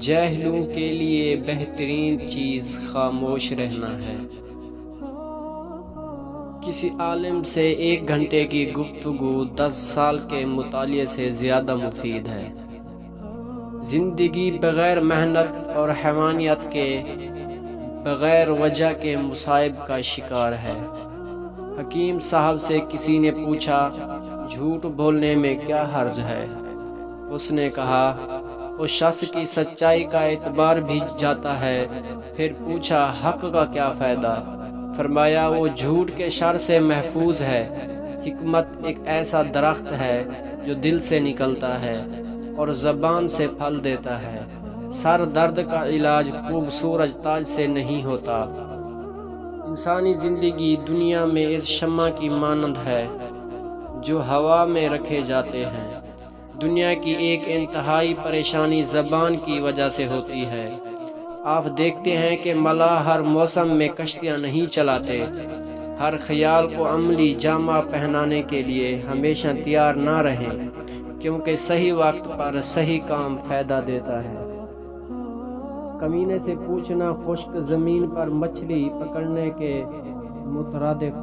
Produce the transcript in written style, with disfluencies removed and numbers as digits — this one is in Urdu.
جاہلوں کے لیے بہترین چیز خاموش رہنا ہے۔ کسی عالم سے 1 گھنٹے کی گفتگو 10 سال کے مطالعے سے زیادہ مفید ہے۔ زندگی بغیر محنت اور حیوانیت کے بغیر وجہ کے مصائب کا شکار ہے۔ حکیم صاحب سے کسی نے پوچھا، جھوٹ بولنے میں کیا حرج ہے؟ اس نے کہا، اس شخص کی سچائی کا اعتبار بھی جاتا ہے۔ پھر پوچھا، حق کا کیا فائدہ؟ فرمایا، وہ جھوٹ کے شر سے محفوظ ہے۔ حکمت ایک ایسا درخت ہے جو دل سے نکلتا ہے اور زبان سے پھل دیتا ہے۔ سر درد کا علاج خوبصورت تاج سے نہیں ہوتا۔ انسانی زندگی دنیا میں اس شمع کی مانند ہے جو ہوا میں رکھے جاتے ہیں۔ دنیا کی ایک انتہائی پریشانی زبان کی وجہ سے ہوتی ہے۔ آپ دیکھتے ہیں کہ ملاح ہر موسم میں کشتیاں نہیں چلاتے۔ ہر خیال کو عملی جامہ پہنانے کے لیے ہمیشہ تیار نہ رہیں، کیونکہ صحیح وقت پر صحیح کام فائدہ دیتا ہے۔ کمینے سے پوچھنا خشک زمین پر مچھلی پکڑنے کے مترادف